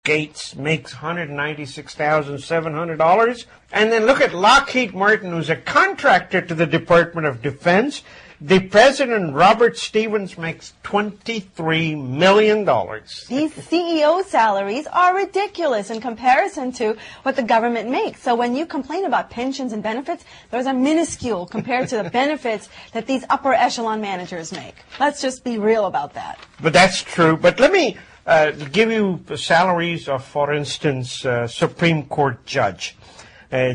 Gates makes $196,700. And then look at Lockheed Martin, who's a contractor to the Department of Defense. The president, Robert Stevens, makes $23 million. These CEO salaries are ridiculous in comparison to what the government makes. So when you complain about pensions and benefits, those are minuscule compared to the benefits that these upper echelon managers make. Let's just be real about that. But that's true. But let me give you the salaries of, for instance, Supreme Court judge.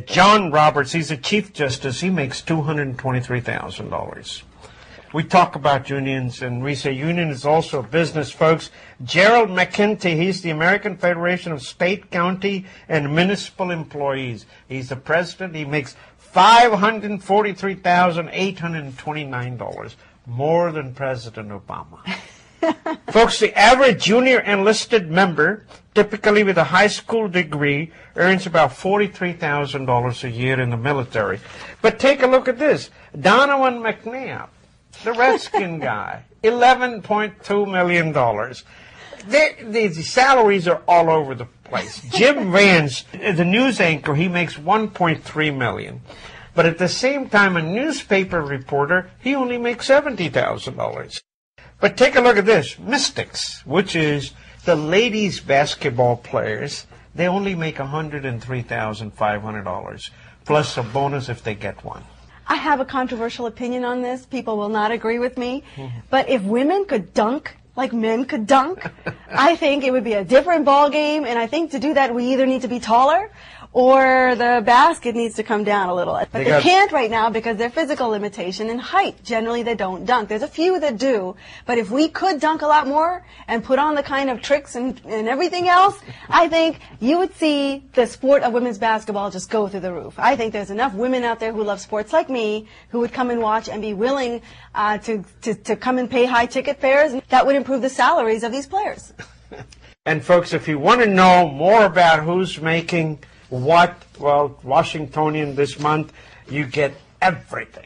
John Roberts, he's a Chief Justice. He makes $223,000. We talk about unions, and we say union is also a business, folks. Gerald McKenty, he's the American Federation of State, County, and Municipal Employees. He's the president. He makes $543,829, more than President Obama. Folks, the average junior enlisted member, typically with a high school degree, earns about $43,000 a year in the military. But take a look at this. Donovan McNabb, the Redskin guy, $11.2 million. The salaries are all over the place. Jim Vance, the news anchor, he makes $1.3 million. But at the same time, a newspaper reporter, he only makes $70,000. But take a look at this. Mystics, which is the ladies basketball players, they only make $103,500, plus a bonus if they get one. I have a controversial opinion on this. People will not agree with me. But if women could dunk like men could dunk, I think it would be a different ball game. And I think to do that, we either need to be taller or the basket needs to come down a little. But they can't right now because their physical limitation and height. Generally, they don't dunk. There's a few that do. But if we could dunk a lot more and put on the kind of tricks and everything else, I think you would see the sport of women's basketball just go through the roof. I think there's enough women out there who love sports like me who would come and watch and be willing to come and pay high ticket fares. That would improve the salaries of these players. And folks, if you want to know more about who's making what, well, Washingtonian this month, you get everything.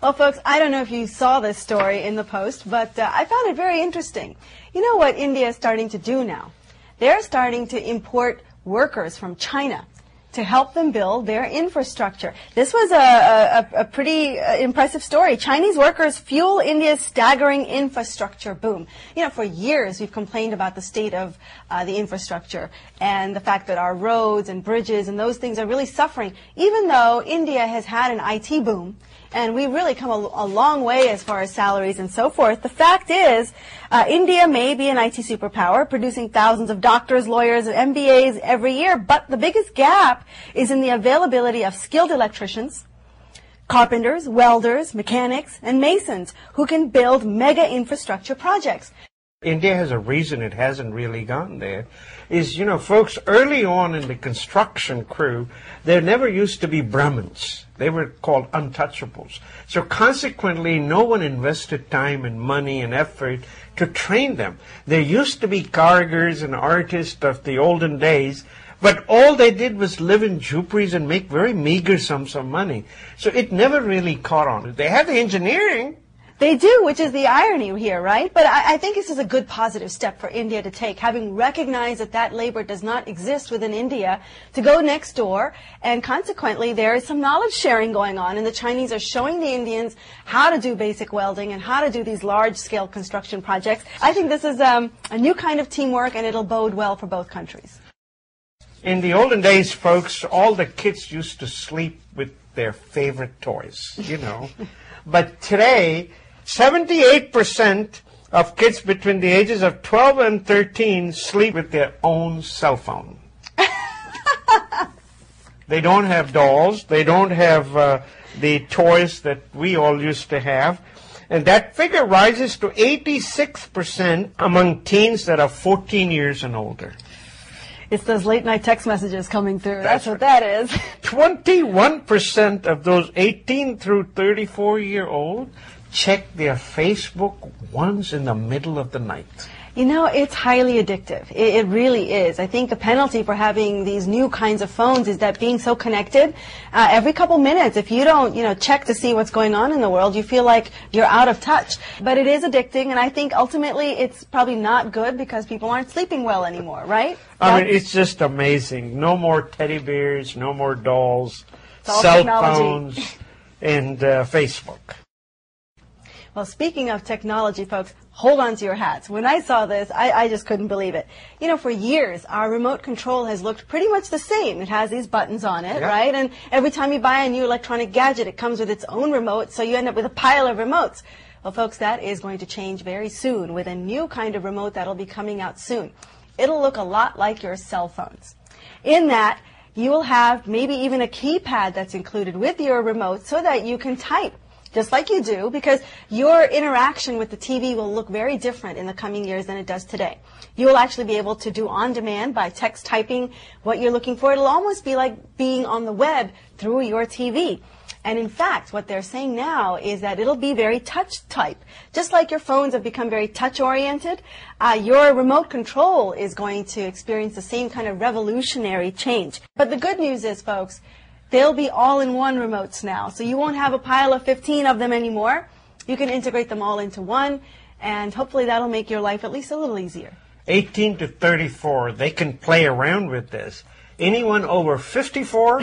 Well, folks, I don't know if you saw this story in the Post, but I found it very interesting. You know what India is starting to do now? They're starting to import workers from China to help them build their infrastructure. This was a pretty impressive story. Chinese workers fuel India's staggering infrastructure boom. You know, for years we've complained about the state of the infrastructure and the fact that our roads and bridges and those things are really suffering, even though India has had an IT boom. And we've really come a long way as far as salaries and so forth. The fact is, India may be an IT superpower, producing thousands of doctors, lawyers, and MBAs every year, but the biggest gap is in the availability of skilled electricians, carpenters, welders, mechanics, and masons who can build mega infrastructure projects. India has a reason it hasn't really gone there. Is, you know, folks, early on in the construction crew, there never used to be Brahmins. They were called untouchables. So consequently, no one invested time and money and effort to train them. There used to be karigars and artists of the olden days, but all they did was live in jhuparis and make very meager sums of money. So it never really caught on. They had the engineering. They do, which is the irony here, right? But I think this is a good positive step for India to take, having recognized that that labor does not exist within India, to go next door, and consequently there is some knowledge sharing going on, and the Chinese are showing the Indians how to do basic welding and how to do these large-scale construction projects. I think this is a new kind of teamwork, and it'll bode well for both countries. In the olden days, folks, all the kids used to sleep with their favorite toys, you know. But today, 78% of kids between the ages of 12 and 13 sleep with their own cell phone. They don't have dolls. They don't have the toys that we all used to have. And that figure rises to 86% among teens that are 14 years and older. It's those late-night text messages coming through. That's what that is. 21% of those 18 through 34-year-old check their Facebook once in the middle of the night. You know, it's highly addictive. It really is. I think the penalty for having these new kinds of phones is that being so connected, every couple minutes, if you don't, check to see what's going on in the world, you feel like you're out of touch. But it is addicting, and I think ultimately it's probably not good because people aren't sleeping well anymore, right? I mean, it's just amazing. No more teddy bears, no more dolls, cell technology. phones, and Facebook. Well, speaking of technology, folks, hold on to your hats. When I saw this, I just couldn't believe it. For years, our remote control has looked pretty much the same. It has these buttons on it, right? And every time you buy a new electronic gadget, it comes with its own remote, so you end up with a pile of remotes. Well, folks, that is going to change very soon with a new kind of remote that'll be coming out soon. It'll look a lot like your cell phones. In that, you will have maybe even a keypad that's included with your remote so that you can type just like you do, because your interaction with the TV will look very different in the coming years than it does today. You will actually be able to do on-demand by text typing what you're looking for. It'll almost be like being on the web through your TV. And in fact, what they're saying now is that it'll be very touch type. Just like your phones have become very touch-oriented, your remote control is going to experience the same kind of revolutionary change. But the good news is, folks, they'll be all-in-one remotes now, so you won't have a pile of 15 of them anymore. You can integrate them all into one, and hopefully that'll make your life at least a little easier. 18 to 34, they can play around with this. Anyone over 54,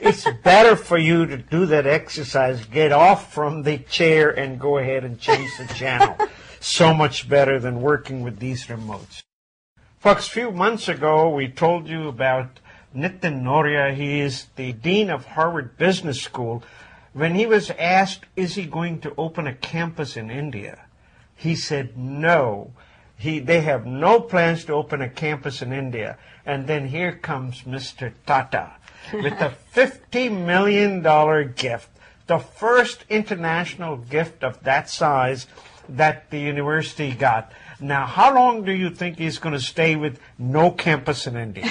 it's better for you to do that exercise, get off from the chair and go ahead and change the channel. So much better than working with these remotes. Folks, a few months ago, we told you about Nitin Noria. He is the dean of Harvard Business School. When he was asked, is he going to open a campus in India, he said no. They have no plans to open a campus in India. And then here comes Mr. Tata with a $50 million gift, the first international gift of that size that the university got. Now, how long do you think he's going to stay with no campus in India?